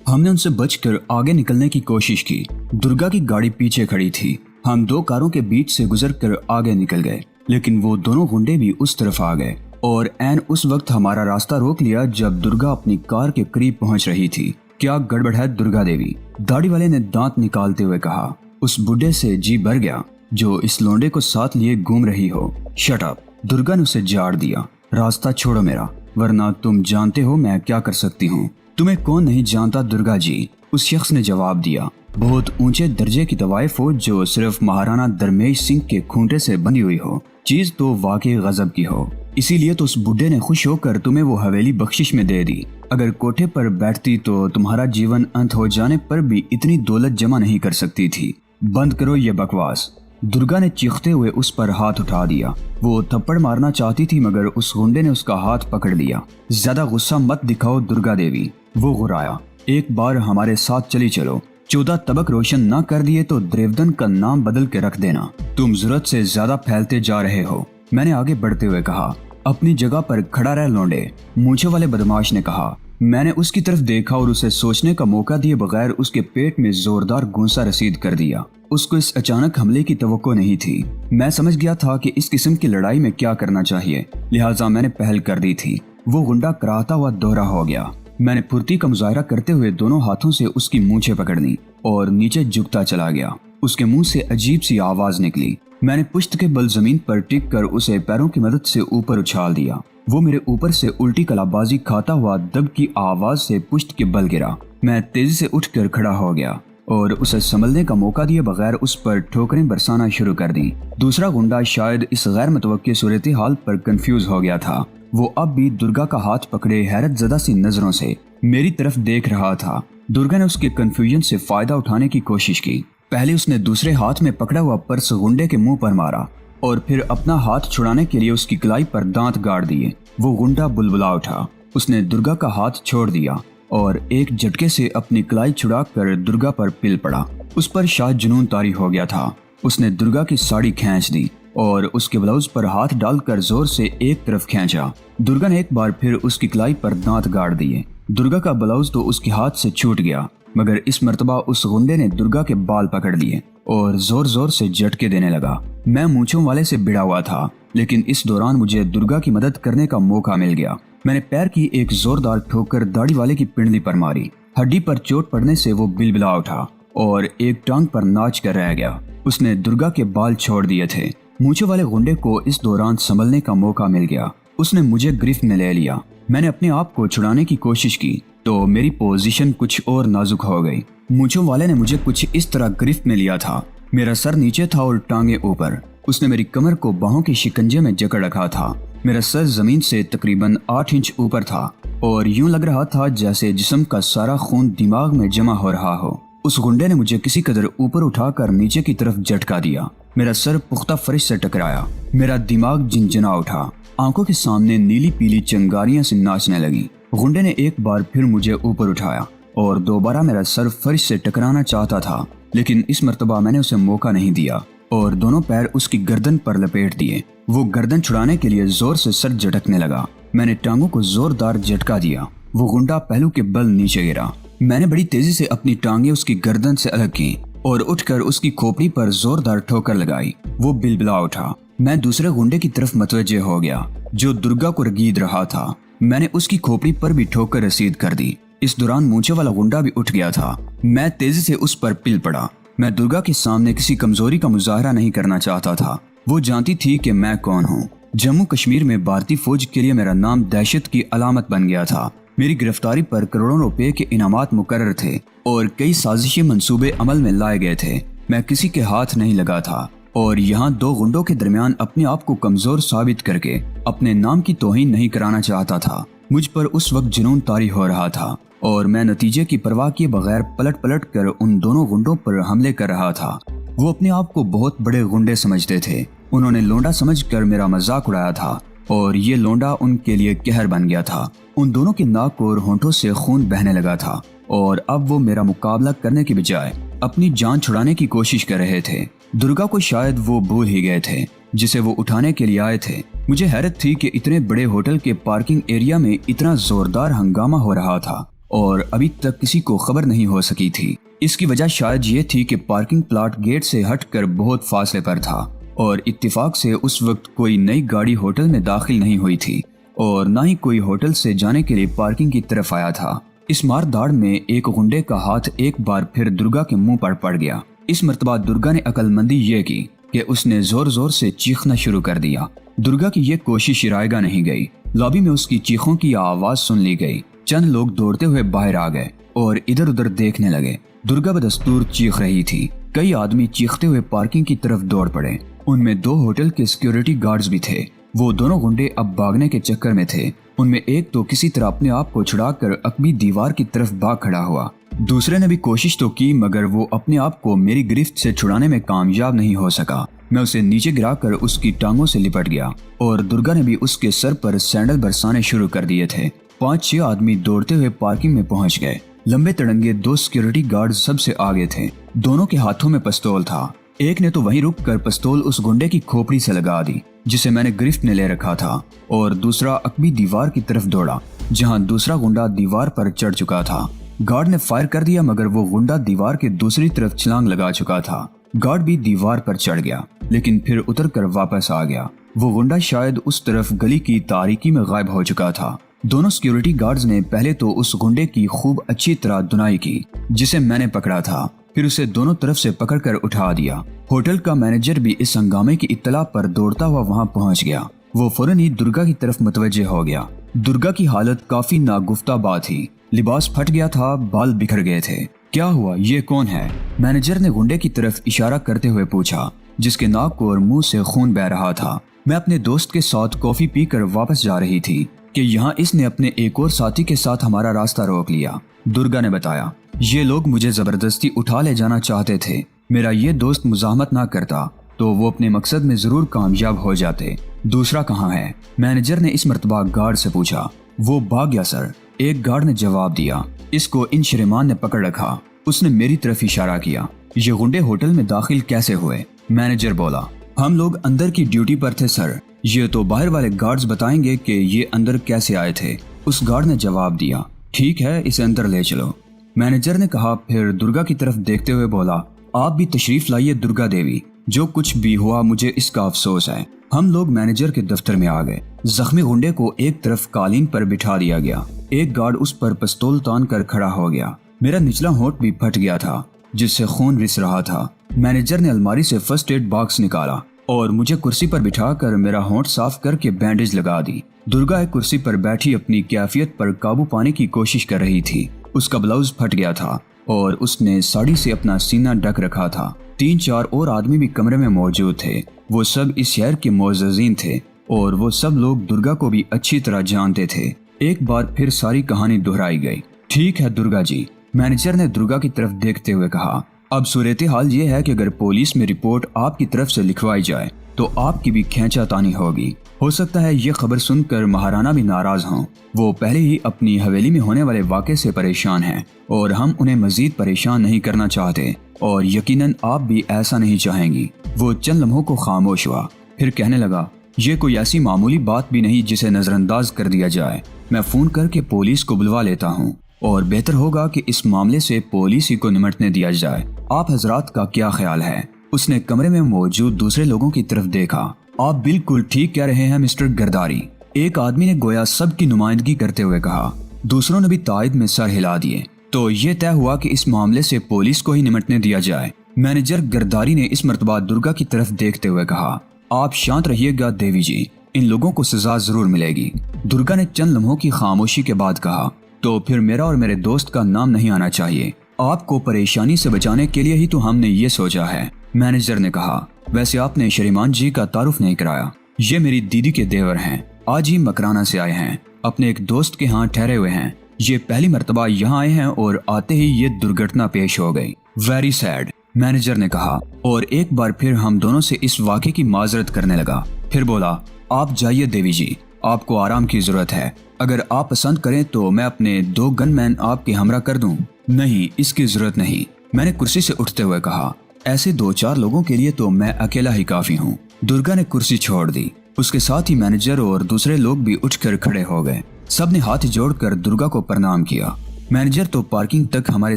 हमने उनसे बचकर आगे निकलने की कोशिश की। दुर्गा की गाड़ी पीछे खड़ी थी। हम दो कारों के बीच से गुजरकर आगे निकल गए, लेकिन वो दोनों गुंडे भी उस तरफ आ गए और ऐन उस वक्त हमारा रास्ता रोक लिया जब दुर्गा अपनी कार के करीब पहुंच रही थी। क्या गड़बड़ है दुर्गा देवी? दाढ़ी वाले ने दांत निकालते हुए कहा। उस बुढ़े से जी भर गया जो इस लोंडे को साथ लिए घूम रही हो। शट अप, दुर्गा ने उसे झाड़ दिया। रास्ता छोड़ो मेरा, वरना तुम जानते हो मैं क्या कर सकती हूँ। तुम्हें कौन नहीं जानता दुर्गा जी, उस शख्स ने जवाब दिया। बहुत ऊंचे दर्जे की तवाइफ हो जो सिर्फ महाराणा धर्मेश सिंह के खूंटे से बनी हुई हो। चीज तो वाकई गजब की हो, इसीलिए तो उस बुढ़े ने खुश होकर तुम्हें वो हवेली बख्शिश में दे दी। अगर कोठे पर बैठती तो तुम्हारा जीवन अंत हो जाने पर भी इतनी दौलत जमा नहीं कर सकती थी। बंद करो ये बकवास, दुर्गा ने चीखते हुए उस पर हाथ उठा दिया। वो थप्पड़ मारना चाहती थी मगर उस गुंडे ने उसका हाथ पकड़ लिया। ज्यादा गुस्सा मत दिखाओ दुर्गा देवी, वो गुर्राया। एक बार हमारे साथ चली चलो। 14 तबक रोशन ना कर दिए तो द्रेवदन का नाम बदल के रख देना। तुम जरूरत से ज्यादा फैलते जा रहे हो, मैंने आगे बढ़ते हुए कहा। अपनी जगह पर खड़ा रह लौंडे, मूंछों वाले बदमाश ने कहा। मैंने उसकी तरफ देखा और उसे सोचने का मौका दिए बगैर उसके पेट में जोरदार गूंसा रसीद कर दिया। उसको इस अचानक हमले की तवक्को नहीं थी। मैं समझ गया था कि इस किस्म की लड़ाई में क्या करना चाहिए, लिहाजा मैंने पहल कर दी थी। वो गुंडा कराहता हुआ दोहरा हो गया। मैंने फुर्ती का मुजाहरा करते हुए दोनों हाथों से उसकी मूंछें पकड़ ली और नीचे झुकता चला गया। उसके मुंह से अजीब सी आवाज निकली। मैंने पुश्त के बल जमीन पर टिक कर उसे पैरों की मदद से ऊपर उछाल दिया। वो मेरे ऊपर से उल्टी कलाबाजी खाता हुआ दब की आवाज से पुश्त के बल गिरा। मैं तेजी से उठकर खड़ा हो गया और उसे संभलने का मौका दिए बगैर उस पर ठोकरें बरसाना शुरू कर दी। दूसरा गुंडा शायद इस गैर मुतवक्की सूरत हाल पर कंफ्यूज हो गया था। वो अब भी दुर्गा का हाथ पकड़े हैरत ज़दा सी नजरों से मेरी तरफ देख रहा था। दुर्गा ने उसके कंफ्यूजन से फायदा उठाने की कोशिश की। पहले उसने दूसरे हाथ में पकड़ा हुआ पर्स गुंडे के मुंह पर मारा और फिर अपना हाथ छुड़ाने के लिए उसकी कलाई पर दांत गाड़ दिए। वो गुंडा बुलबुला उठा। उसने दुर्गा का हाथ छोड़ दिया और एक झटके से अपनी कलाई छुड़ाकर दुर्गा पर पिल पड़ा। उस पर शायद जुनून तारी हो गया था। उसने दुर्गा की साड़ी खींच दी और उसके ब्लाउज पर हाथ डालकर जोर से एक तरफ खींचा। दुर्गा ने एक बार फिर उसकी कलाई पर दांत गाड़ दिए। दुर्गा का ब्लाउज तो उसके हाथ से छूट गया, मगर इस मर्तबा उस गुंडे ने दुर्गा के बाल पकड़ लिए और जोर जोर से झटके देने लगा। मैं मूंछों वाले से भिड़ा हुआ था, लेकिन इस दौरान मुझे दुर्गा की मदद करने का मौका मिल गया। मैंने पैर की एक जोरदार ठोकर दाढ़ी वाले की पिंडली पर मारी। हड्डी पर चोट पड़ने से वो बिलबिला उठा और एक टांग पर नाच कर रह गया। उसने दुर्गा के बाल छोड़ दिए थे। मूंछों वाले गुंडे को इस दौरान संभलने का मौका मिल गया। उसने मुझे गिरफ्त में ले लिया। मैंने अपने आप को छुड़ाने की कोशिश की तो मेरी पोजीशन कुछ और नाजुक हो गई। मूंछों वाले ने मुझे कुछ इस तरह गिरफ्त में लिया था। मेरा सर नीचे था और टांगे ऊपर। उसने मेरी कमर को बाहों के शिकंजे में जकड़ रखा था। मेरा सर जमीन से तकरीबन 8 इंच ऊपर था और यूं लग रहा था जैसे जिस्म का सारा खून दिमाग में जमा हो रहा हो। उस गुंडे ने मुझे किसी कदर ऊपर उठाकर नीचे की तरफ झटका दिया। मेरा सर पुख्ता फर्श से टकराया। मेरा दिमाग झिनझिना उठा। आंखों के सामने नीली पीली चिंगारियां से नाचने लगी। गुंडे ने एक बार फिर मुझे ऊपर उठाया और दोबारा मेरा सर फर्श से टकराना चाहता था, लेकिन इस मर्तबा मैंने उसे मौका नहीं दिया और दोनों पैर उसकी गर्दन पर लपेट दिए। वो गर्दन छुड़ाने के लिए जोर से सर झटकने लगा। मैंने टांगों को जोरदार झटका दिया। वो गुंडा पहलू के बल नीचे गिरा। मैंने बड़ी तेजी से अपनी टांगे उसकी गर्दन से अलग की और उठकर उसकी खोपड़ी पर जोरदार ठोकर लगाई। वो बिलबिला उठा। मैं दूसरे गुंडे की तरफ मतवज्जे हो गया जो दुर्गा को रगीद रहा था। मैंने उसकी खोपड़ी पर भी ठोकर रसीद कर दी। इस दौरान मूंछे वाला गुंडा भी उठ गया था। मैं तेजी से उस पर पिल पड़ा। मैं दुर्गा के सामने किसी कमजोरी का मुजाहरा नहीं करना चाहता था। वो जानती थी कि मैं कौन हूँ। जम्मू कश्मीर में भारतीय फौज के लिए मेरा नाम दहशत की अलामत बन गया था। मेरी गिरफ्तारी पर करोड़ों रुपए के इनामात मुकर्रर थे और कई साजिशी मंसूबे अमल में लाए गए थे। मैं किसी के हाथ नहीं लगा था और यहाँ दो गुंडों के दरमियान अपने आप को कमजोर साबित करके अपने नाम की तौहीन नहीं कराना चाहता था। मुझ पर उस वक्त जुनून तारी हो रहा था और मैं नतीजे की परवाह किए बगैर पलट पलट कर उन दोनों गुंडों पर हमले कर रहा था। वो अपने आप को बहुत बड़े गुंडे समझते थे। उन्होंने लोंडा समझकर मेरा मजाक उड़ाया था और ये लोंडा उनके लिए कहर बन गया था। उन दोनों की नाक और होंठों से खून बहने लगा था और अब वो मेरा मुकाबला करने के बजाय अपनी जान छुड़ाने की कोशिश कर रहे थे। दुर्गा को शायद वो भूल ही गए थे जिसे वो उठाने के लिए आए थे। मुझे हैरत थी कि इतने बड़े होटल के पार्किंग एरिया में इतना जोरदार हंगामा हो रहा था और अभी तक किसी को खबर नहीं हो सकी थी। इसकी वजह शायद ये थी कि पार्किंग प्लॉट गेट से हटकर बहुत फासले पर था और इत्तेफाक से उस वक्त कोई नई गाड़ी होटल में दाखिल नहीं हुई थी और न ही कोई होटल से जाने के लिए पार्किंग की तरफ आया था। इस मारदाड़ में एक गुंडे का हाथ एक बार फिर दुर्गा के मुंह पर पड़ गया। इस मर्तबा दुर्गा ने अक्लमंदी ये की कि उसने जोर जोर से चीखना शुरू कर दिया। दुर्गा की ये कोशिश रायगा नहीं गई। लॉबी में उसकी चीखों की आवाज सुन ली गई। चंद लोग दौड़ते हुए बाहर आ गए और इधर उधर देखने लगे। दुर्गा बदस्तूर चीख रही थी। कई आदमी चीखते हुए पार्किंग की तरफ दौड़ पड़े। उनमें 2 होटल के सिक्योरिटी गार्ड्स भी थे। वो दोनों गुंडे अब भागने के चक्कर में थे। उनमें एक तो किसी तरह अपने आप को छुड़ाकर अकबी दीवार की तरफ भाग खड़ा हुआ। दूसरे ने भी कोशिश तो की मगर वो अपने आप को मेरी गिरफ्त से छुड़ाने में कामयाब नहीं हो सका। मैं उसे नीचे गिराकर उसकी टांगों से लिपट गया और दुर्गा ने भी उसके सर पर सैंडल बरसाने शुरू कर दिए थे। 5-6 आदमी दौड़ते हुए पार्किंग में पहुंच गए। लंबे तड़ंगे 2 सिक्योरिटी गार्ड सबसे आगे थे। दोनों के हाथों में पिस्तौल था। एक ने तो वहीं रुककर पिस्तौल उस गुंडे की खोपड़ी से लगा दी जिसे मैंने गिरफ्त में ले रखा था और दूसरा अकबी दीवार की तरफ दौड़ा जहां दूसरा गुंडा दीवार पर चढ़ चुका था। गार्ड ने फायर कर दिया मगर वो गुंडा दीवार के दूसरी तरफ छलांग लगा चुका था। गार्ड भी दीवार पर चढ़ गया लेकिन फिर उतरकर वापस आ गया। वो गुंडा शायद उस तरफ गली की तारीकी में गायब हो चुका था। दोनों सिक्योरिटी गार्ड्स ने पहले तो उस गुंडे की खूब अच्छी तरह धुनाई की जिसे मैंने पकड़ा था, फिर उसे दोनों तरफ से पकड़कर उठा दिया। होटल का मैनेजर भी इस हंगामे की इत्तला पर दौड़ता हुआ वहां पहुंच गया। वो फौरन ही दुर्गा की तरफ मुतवज्जे हो गया। दुर्गा की हालत काफी नागुफ्ताबा थी। लिबास फट गया था, बाल बिखर गए थे। क्या हुआ, ये कौन है? मैनेजर ने गुंडे की तरफ इशारा करते हुए पूछा जिसके नाक और मुंह से खून बह रहा था। मैं अपने दोस्त के साथ कॉफी पीकर वापस जा रही थी कि यहाँ इसने अपने एक और साथी के साथ हमारा रास्ता रोक लिया। दुर्गा ने बताया, ये लोग मुझे जबरदस्ती उठा ले जाना चाहते थे। मेरा ये दोस्त मुजाहमत ना करता तो वो अपने मकसद में जरूर कामयाब हो जाते। दूसरा कहाँ है? मैनेजर ने इस मर्तबा गार्ड से पूछा। वो भाग गया सर, एक गार्ड ने जवाब दिया। इसको इन शरीमान ने पकड़ रखा। उसने मेरी तरफ इशारा किया। ये गुंडे होटल में दाखिल कैसे हुए? मैनेजर बोला, हम लोग अंदर की ड्यूटी पर थे सर। ये तो बाहर वाले गार्ड्स बताएंगे कि ये अंदर कैसे आए थे। उस गार्ड ने जवाब दिया। ठीक है, इसे अंदर ले चलो। मैनेजर ने कहा, फिर दुर्गा की तरफ देखते हुए बोला, आप भी तशरीफ लाइए दुर्गा देवी। जो कुछ भी हुआ मुझे इसका अफसोस है। हम लोग मैनेजर के दफ्तर में आ गए। जख्मी गुंडे को एक तरफ कालीन पर बिठा दिया गया। एक गार्ड उस पर पिस्तौल तान कर खड़ा हो गया। मेरा निचला होंठ भी फट गया था जिससे खून रिस रहा था। मैनेजर ने अलमारी से फर्स्ट एड बॉक्स निकाला और मुझे कुर्सी पर बिठाकर मेरा होंठ साफ करके बैंडेज लगा दी। दुर्गा एक कुर्सी पर बैठी अपनी कैफियत पर काबू पाने की कोशिश कर रही थी। उसका ब्लाउज फट गया था और उसने साड़ी से अपना सीना ढक रखा था। 3-4 और आदमी भी कमरे में मौजूद थे। वो सब इस शहर के मोअज़्ज़िज़ीन थे और वो सब लोग दुर्गा को भी अच्छी तरह जानते थे। एक बार फिर सारी कहानी दोहराई गई। ठीक है दुर्गा जी, मैनेजर ने दुर्गा की तरफ देखते हुए कहा। अब सूरत हाल ये है कि अगर पुलिस में रिपोर्ट आपकी तरफ से लिखवाई जाए तो आपकी भी खींचातानी होगी। हो सकता है ये खबर सुनकर महाराणा भी नाराज हों। वो पहले ही अपनी हवेली में होने वाले वाक़े से परेशान हैं और हम उन्हें मजीद परेशान नहीं करना चाहते और यकीनन आप भी ऐसा नहीं चाहेंगी। वो चंद लम्हों को खामोश हुआ, फिर कहने लगा, ये कोई ऐसी मामूली बात भी नहीं जिसे नजरअंदाज कर दिया जाए। मैं फोन करके पुलिस को बुलवा लेता हूँ और बेहतर होगा कि इस मामले से पुलिस ही को निमटने दिया जाए। आप हजरात का क्या ख्याल है? उसने कमरे में मौजूद दूसरे लोगों की तरफ देखा। आप बिल्कुल ठीक कह रहे हैं मिस्टर गर्दारी, एक आदमी ने गोया सबकी नुमाइंदगी करते हुए कहा। दूसरों ने भी तायद में सर हिला दिए। तो ये तय हुआ कि इस मामले से पुलिस को ही निमटने दिया जाए। मैनेजर गर्दारी ने इस मर्तबा दुर्गा की तरफ देखते हुए कहा, आप शांत रहिएगा देवी जी, इन लोगों को सजा जरूर मिलेगी। दुर्गा ने चंद लम्हों की खामोशी के बाद कहा, तो फिर मेरा और मेरे दोस्त का नाम नहीं आना चाहिए। आपको परेशानी से बचाने के लिए ही तो हमने ये सोचा है। मैनेजर ने कहा, वैसे आपने श्रीमान जी का तारुफ नहीं कराया। ये मेरी दीदी के देवर हैं, आज ही मकराना से आए हैं, अपने एक दोस्त के यहाँ ठहरे हुए हैं। ये पहली मर्तबा यहाँ आए हैं और आते ही ये दुर्घटना पेश हो गई। वेरी सैड, मैनेजर ने कहा और एक बार फिर हम दोनों से इस वाक़े की माजरत करने लगा। फिर बोला, आप जाइए देवी जी, आपको आराम की जरूरत है। अगर आप पसंद करें तो मैं अपने 2 गनमैन आपके हमरा कर दूं। नहीं, इसकी जरूरत नहीं, मैंने कुर्सी से उठते हुए कहा। ऐसे 2-4 लोगों के लिए तो मैं अकेला ही काफी हूँ। दुर्गा ने कुर्सी छोड़ दी। उसके साथ ही मैनेजर और दूसरे लोग भी उठकर खड़े हो गए। सबने हाथ जोड़कर दुर्गा को प्रणाम किया। मैनेजर तो पार्किंग तक हमारे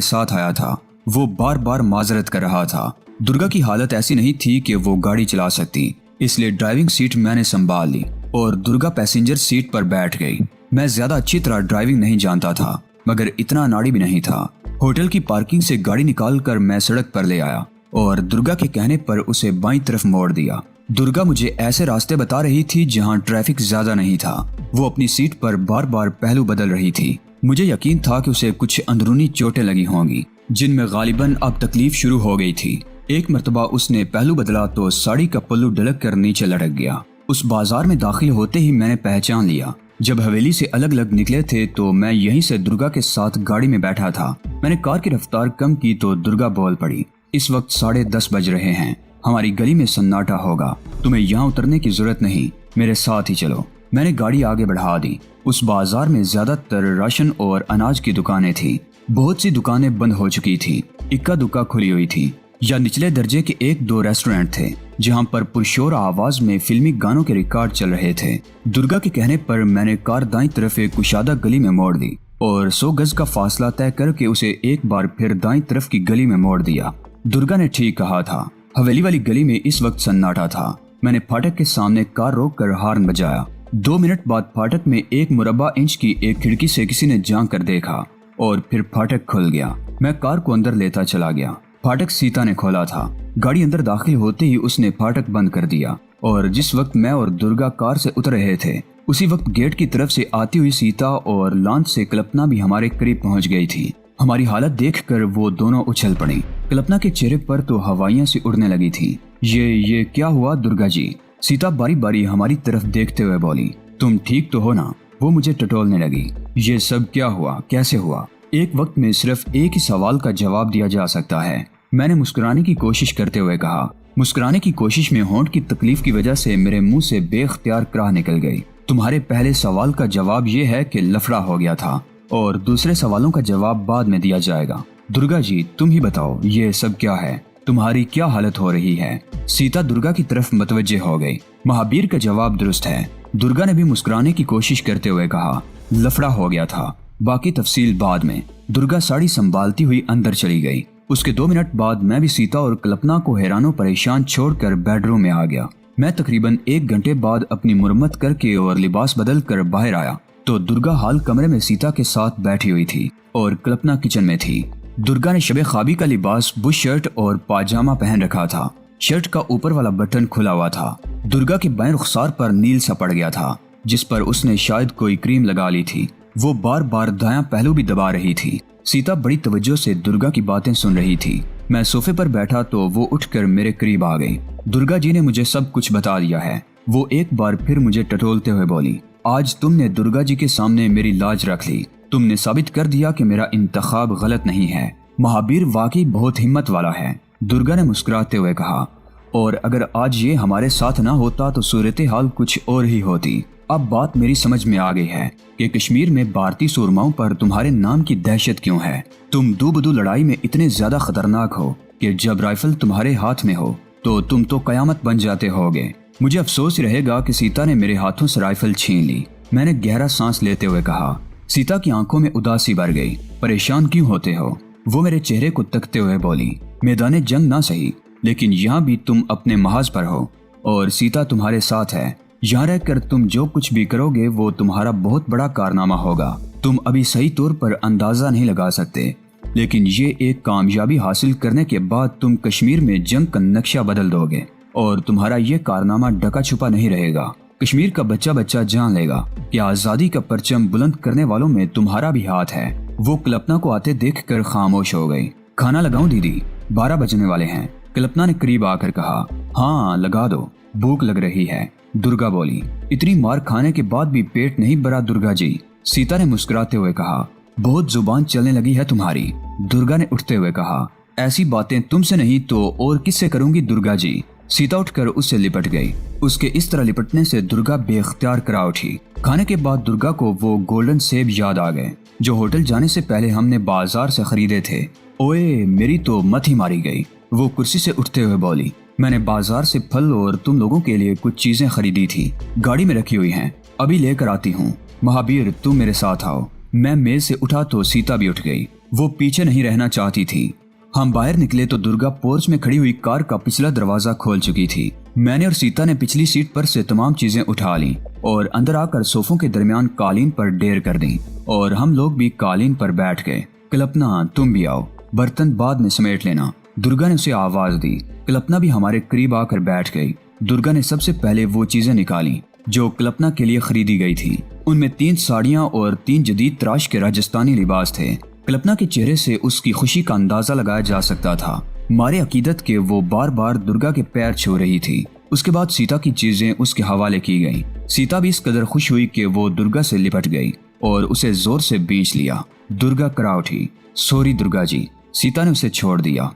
साथ आया था। वो बार बार माजरत कर रहा था। दुर्गा की हालत ऐसी नहीं थी कि वो गाड़ी चला सकती, इसलिए ड्राइविंग सीट मैंने संभाल ली और दुर्गा पैसेंजर सीट पर बैठ गई। मैं ज्यादा अच्छी तरह ड्राइविंग नहीं जानता था, मगर इतना नाड़ी भी नहीं था। होटल की पार्किंग से गाड़ी निकालकर मैं सड़क पर ले आया और दुर्गा के कहने पर उसे बाईं तरफ मोड़ दिया। दुर्गा मुझे ऐसे रास्ते बता रही थी जहां ट्रैफिक ज्यादा नहीं था। वो अपनी सीट पर बार बार पहलू बदल रही थी। मुझे यकीन था कि उसे कुछ अंदरूनी चोटें लगी होंगी, जिनमें गालिबन अब तकलीफ शुरू हो गई थी। एक मर्तबा उसने पहलू बदला तो साड़ी का पल्लू ढलक कर नीचे लटक गया। उस बाजार में दाखिल होते ही मैंने पहचान लिया। जब हवेली से अलग अलग निकले थे तो मैं यहीं से दुर्गा के साथ गाड़ी में बैठा था। मैंने कार की रफ्तार कम की तो दुर्गा बोल पड़ी, इस वक्त 10:30 बज रहे हैं। हमारी गली में सन्नाटा होगा। तुम्हें यहाँ उतरने की जरूरत नहीं, मेरे साथ ही चलो। मैंने गाड़ी आगे बढ़ा दी। उस बाजार में ज्यादातर राशन और अनाज की दुकानें थी। बहुत सी दुकानें बंद हो चुकी थी, इक्का दुक्का खुली हुई थी। या निचले दर्जे के 1-2 रेस्टोरेंट थे जहां पर पुरशोर आवाज में फिल्मी गानों के रिकॉर्ड चल रहे थे। दुर्गा के कहने पर मैंने कार दाईं तरफ एक कुशादा गली में मोड़ दी और 100 गज का फासला तय करके उसे एक बार फिर दाईं तरफ की गली में मोड़ दिया। दुर्गा ने ठीक कहा था। हवेली वाली गली में इस वक्त सन्नाटा था। मैंने फाटक के सामने कार रोक कर हॉर्न बजाया। 2 मिनट बाद फाटक में 1 मुरब्बा इंच की एक खिड़की से किसी ने झांक कर देखा और फिर फाटक खुल गया। मैं कार को अंदर लेता चला गया। फाटक सीता ने खोला था। गाड़ी अंदर दाखिल होते ही उसने फाटक बंद कर दिया और जिस वक्त मैं और दुर्गा कार से उतर रहे थे उसी वक्त गेट की तरफ से आती हुई सीता और लॉन्च से कल्पना भी हमारे करीब पहुंच गई थी। हमारी हालत देखकर वो दोनों उछल पड़ी। कल्पना के चेहरे पर तो हवाइयां सी उड़ने लगी थी। ये क्या हुआ दुर्गा जी? सीता बारी बारी हमारी तरफ देखते हुए बोली। तुम ठीक तो हो ना? वो मुझे टटोलने लगी। ये सब क्या हुआ, कैसे हुआ? एक वक्त में सिर्फ एक ही सवाल का जवाब दिया जा सकता है। मैंने मुस्कुराने की कोशिश करते हुए कहा। मुस्कुराने की कोशिश में होंठ की तकलीफ की वजह से मेरे मुंह से बेख्तियार कराह निकल गई। तुम्हारे पहले सवाल का जवाब ये है कि लफड़ा हो गया था और दूसरे सवालों का जवाब बाद में दिया जाएगा। दुर्गा जी तुम ही बताओ, ये सब क्या है? तुम्हारी क्या हालत हो रही है? सीता दुर्गा की तरफ मतवज्जे हो गई। महावीर का जवाब दुरुस्त है। दुर्गा ने भी मुस्कुराने की कोशिश करते हुए कहा। लफड़ा हो गया था, बाकी तफसील बाद में। दुर्गा साड़ी संभालती हुई अंदर चली गई। उसके 2 मिनट बाद मैं भी सीता और कल्पना को हैरानो परेशान छोड़कर बेडरूम में आ गया। मैं तकरीबन 1 घंटे बाद अपनी मुरम्मत करके और लिबास बदल कर बाहर आया तो दुर्गा हाल कमरे में सीता के साथ बैठी हुई थी और कल्पना किचन में थी। दुर्गा ने शबे ख्वाबी का लिबास, बुश शर्ट और पाजामा पहन रखा था। शर्ट का ऊपर वाला बटन खुला हुआ था। दुर्गा के बाएं रुखसार पर नील सा पड़ गया था जिस पर उसने शायद कोई क्रीम लगा ली थी। वो बार बार दायां पहलू भी दबा रही थी। सीता बड़ी तवज्जो से दुर्गा की बातें सुन रही थी। मैं सोफे पर बैठा तो वो उठकर मेरे करीब आ गई। दुर्गा जी ने मुझे सब कुछ बता दिया है। वो एक बार फिर मुझे टटोलते हुए बोली, आज तुमने दुर्गा जी के सामने मेरी लाज रख ली। तुमने साबित कर दिया कि मेरा इंतखाब गलत नहीं है। महावीर वाकई बहुत हिम्मत वाला है। दुर्गा ने मुस्कुराते हुए कहा, और अगर आज ये हमारे साथ ना होता तो सूरत हाल कुछ और ही होती। अब बात मेरी समझ में आ गई है कि कश्मीर में भारतीय सूरमाओं पर तुम्हारे नाम की दहशत क्यों है। तुम दो-बदू लड़ाई में इतने ज्यादा खतरनाक हो कि जब राइफल तुम्हारे हाथ में हो तो तुम तो कयामत बन जाते होगे। मुझे अफसोस रहेगा कि सीता ने मेरे हाथों से राइफल छीन ली। मैंने गहरा सांस लेते हुए कहा। सीता की आंखों में उदासी भर गई। परेशान क्यों होते हो? वो मेरे चेहरे को तकते हुए बोली, मैदाने जंग ना सही, लेकिन यहाँ भी तुम अपने महाज पर हो और सीता तुम्हारे साथ है। यहाँ रहकर तुम जो कुछ भी करोगे वो तुम्हारा बहुत बड़ा कारनामा होगा। तुम अभी सही तौर पर अंदाजा नहीं लगा सकते, लेकिन ये एक कामयाबी हासिल करने के बाद तुम कश्मीर में जंग का नक्शा बदल दोगे और तुम्हारा ये कारनामा ढका छुपा नहीं रहेगा। कश्मीर का बच्चा बच्चा जान लेगा कि आजादी का परचम बुलंद करने वालों में तुम्हारा भी हाथ है। वो कल्पना को आते देखकर खामोश हो गई। खाना लगाऊं दीदी? 12 बजने वाले हैं। कल्पना ने करीब आकर कहा। हाँ लगा दो, भूख लग रही है, दुर्गा बोली। इतनी मार खाने के बाद भी पेट नहीं भरा दुर्गा जी? सीता ने मुस्कुराते हुए कहा। बहुत जुबान चलने लगी है तुम्हारी, दुर्गा ने उठते हुए कहा। ऐसी बातें तुमसे नहीं तो और किससे करूंगी दुर्गा जी? सीता उठकर उससे लिपट गई। उसके इस तरह लिपटने से दुर्गा बेख्तियार करा उठी। खाने के बाद दुर्गा को वो गोल्डन सेब याद आ गए जो होटल जाने से पहले हमने बाजार से खरीदे थे। ओए मेरी तो मत ही मारी गई। वो कुर्सी से उठते हुए बोली, मैंने बाजार से फल और तुम लोगों के लिए कुछ चीजें खरीदी थी, गाड़ी में रखी हुई हैं, अभी लेकर आती हूँ। महावीर तुम मेरे साथ आओ। मैं मेज से उठा तो सीता भी उठ गई। वो पीछे नहीं रहना चाहती थी। हम बाहर निकले तो दुर्गा पोर्च में खड़ी हुई कार का पिछला दरवाजा खोल चुकी थी। मैंने और सीता ने पिछली सीट पर से तमाम चीजें उठा ली और अंदर आकर सोफों के दरमियान कालीन पर ढेर कर दी और हम लोग भी कालीन पर बैठ गए। कल्पना तुम भी आओ, बर्तन बाद में समेट लेना, दुर्गा ने उसे आवाज दी। कल्पना भी हमारे करीब आकर बैठ गई। दुर्गा ने सबसे पहले वो चीजें निकाली जो कल्पना के लिए खरीदी गई थी। उनमें 3 साड़ियां और 3 जदीद तराश के राजस्थानी लिबास थे। कल्पना के चेहरे से उसकी खुशी का अंदाजा लगाया जा सकता था। मारे अकीदत के वो बार बार दुर्गा के पैर छू रही थी। उसके बाद सीता की चीजें उसके हवाले की गई। सीता भी इस कदर खुश हुई कि वो दुर्गा से लिपट गई और उसे जोर से बींच लिया। दुर्गा करा उठी, सॉरी दुर्गा जी। सीता ने उसे छोड़ दिया।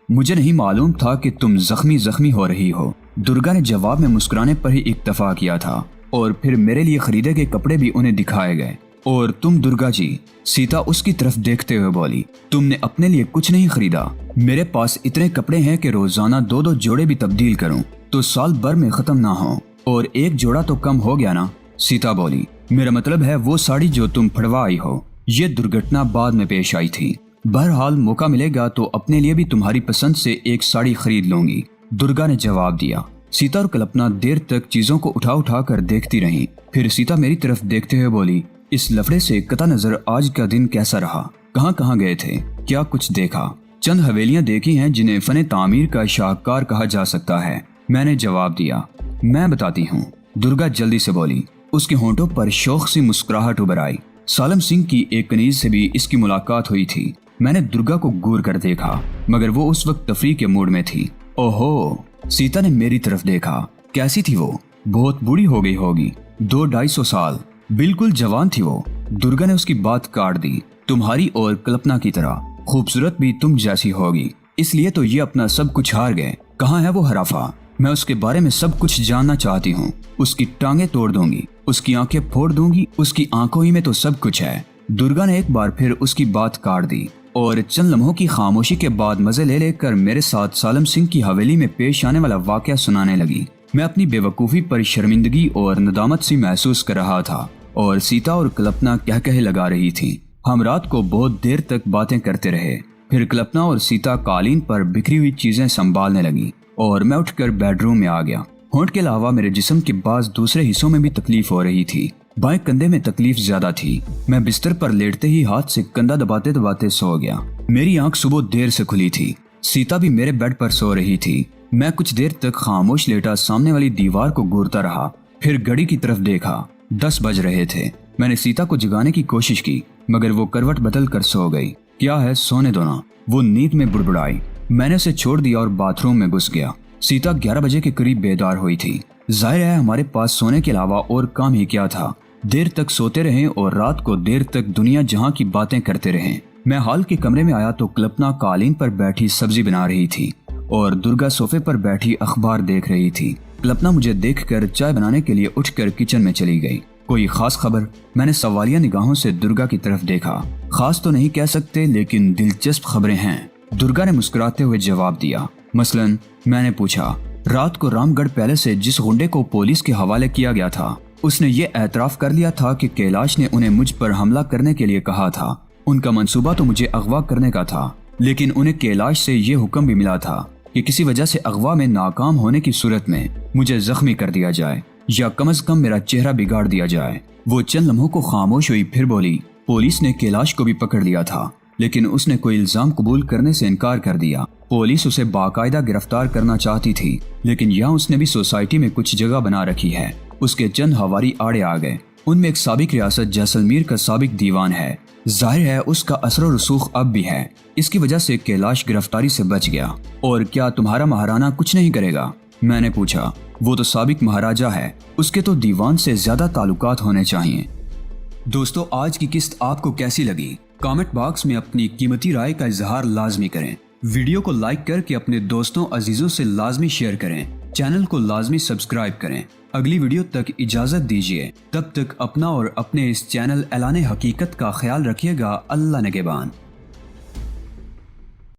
मुझे नहीं मालूम था कि तुम जख्मी हो रही हो। दुर्गा ने जवाब में मुस्कुराने पर ही इक्तफा किया था और फिर मेरे लिए खरीदे गए कपड़े भी उन्हें दिखाए गए। और तुम दुर्गा जी, सीता उसकी तरफ देखते हुए बोली, तुमने अपने लिए कुछ नहीं खरीदा? मेरे पास इतने कपड़े हैं कि रोजाना 2-2 जोड़े भी तब्दील करूं तो साल भर में खत्म ना हो, और एक जोड़ा तो कम हो गया ना। सीता बोली, मेरा मतलब है वो साड़ी जो तुम फड़वा आई हो। ये दुर्घटना बाद में पेश आई थी। बहरहाल मौका मिलेगा तो अपने लिए भी तुम्हारी पसंद से एक साड़ी खरीद लूंगी, दुर्गा ने जवाब दिया। सीता और कल्पना देर तक चीजों को उठा कर देखती रही। फिर सीता मेरी तरफ देखते हुए बोली, इस लफड़े से कता नजर आज का दिन कैसा रहा? कहाँ गए थे? क्या कुछ देखा? चंद हवेलियां देखी हैं जिन्हें फने तामीर का शाहकार कहा जा सकता है, मैंने जवाब दिया। मैं बताती हूँ, दुर्गा जल्दी से बोली। उसके होंठों पर शौक सी मुस्कुराहट उभर आई। सालम सिंह की एक कनीज से भी इसकी मुलाकात हुई थी। मैंने दुर्गा को घूर कर देखा मगर वो उस वक्त तफरीह के मूड में थी। ओहो, सीता ने मेरी तरफ देखा। कैसी थी वो? बहुत बूढ़ी हो गई होगी, 200-250 साल, बिल्कुल जवान थी वो। दुर्गा ने उसकी बात काट दी। तुम्हारी और कल्पना की तरह खूबसूरत भी तुम जैसी होगी, इसलिए तो ये अपना सब कुछ हार गए। कहाँ है वो हराफा? मैं उसके बारे में सब कुछ जानना चाहती हूँ। उसकी टांगे तोड़ दूंगी, उसकी आंखें फोड़ दूंगी, उसकी आंखों ही में तो सब कुछ है। दुर्गा ने एक बार फिर उसकी बात काट दी और चंद लम्हों की खामोशी के बाद मजे ले लेकर मेरे साथ सालम सिंह की हवेली में पेश आने वाला वाकया सुनाने लगी। मैं अपनी बेवकूफ़ी पर शर्मिंदगी और नदामत सी महसूस कर रहा था और सीता और कल्पना कह लगा रही थी। हम रात को बहुत देर तक बातें करते रहे। फिर कल्पना और सीता कालीन पर बिखरी हुई चीजें संभालने लगी और मैं उठकर बेडरूम में आ गया। होंठ के अलावा मेरे जिस्म के बाज दूसरे हिस्सों में भी तकलीफ हो रही थी। बाएं कंधे में तकलीफ ज्यादा थी। मैं बिस्तर पर लेटते ही हाथ से कंधा दबाते दबाते सो गया। मेरी आंख सुबह देर से खुली थी। सीता भी मेरे बेड पर सो रही थी। मैं कुछ देर तक खामोश लेटा सामने वाली दीवार को घूरता रहा। फिर घड़ी की तरफ देखा, 10 बज रहे थे। मैंने सीता को जगाने की कोशिश की मगर वो करवट बदल कर सो गई। क्या है, सोने दो ना, वो नींद में बुड़बुड़ाई। मैंने उसे छोड़ दिया और बाथरूम में घुस गया। सीता 11 बजे के करीब बेदार हुई थी। जाहिर है हमारे पास सोने के अलावा और काम ही क्या था। देर तक सोते रहे और रात को देर तक दुनिया जहां की बातें करते रहे। मैं हाल के कमरे में आया तो कल्पना कालीन पर बैठी सब्जी बना रही थी और दुर्गा सोफे पर बैठी अखबार देख रही थी। कल्पना मुझे देखकर चाय बनाने के लिए उठकर किचन में चली गई। कोई खास खबर? मैंने सवालिया निगाहों से दुर्गा की तरफ देखा। खास तो नहीं कह सकते लेकिन दिलचस्प खबरें हैं, दुर्गा ने मुस्कुराते हुए जवाब दिया। मसलन? मैंने पूछा। रात को रामगढ़ पैलेस से जिस गुंडे को पुलिस के हवाले किया गया था उसने ये एतराफ कर लिया था कि कैलाश ने उन्हें मुझ पर हमला करने के लिए कहा था। उनका मंसूबा तो मुझे अगवा करने का था लेकिन उन्हें कैलाश से ये हुक्म भी मिला था कि किसी वजह से अगवा में नाकाम होने की सूरत में मुझे जख्मी कर दिया जाए या कम से कम मेरा चेहरा बिगाड़ दिया जाए। वो चंद लम्हों को खामोश हुई, फिर बोली, पुलिस ने कैलाश को भी पकड़ लिया था लेकिन उसने कोई इल्जाम कबूल करने से इनकार कर दिया। पुलिस उसे बाकायदा गिरफ्तार करना चाहती थी लेकिन यहाँ उसने भी सोसाइटी में कुछ जगह बना रखी है। उसके चंद हवारी आड़े आ गए। उनमें एक साबिक रियासत जैसलमेर का साबिक दीवान है। जाहिर है उसका असर और रसूख अब भी है। इसकी वजह से कैलाश गिरफ्तारी से बच गया। और क्या तुम्हारा महाराना कुछ नहीं करेगा? मैंने पूछा। वो तो साबिक महाराजा है, उसके तो दीवान से ज्यादा ताल्लुकात होने चाहिए। दोस्तों, आज की किस्त आपको कैसी लगी? कमेंट बॉक्स में अपनी कीमती राय का इजहार लाजमी करें। वीडियो को लाइक करके अपने दोस्तों अजीजों से लाजमी शेयर करें। चैनल को लाजमी सब्सक्राइब करें। अगली वीडियो तक इजाजत दीजिए। तब तक अपना और अपने इस चैनल ऐलान हकीकत का ख्याल रखिएगा। अल्लाह निगहबान।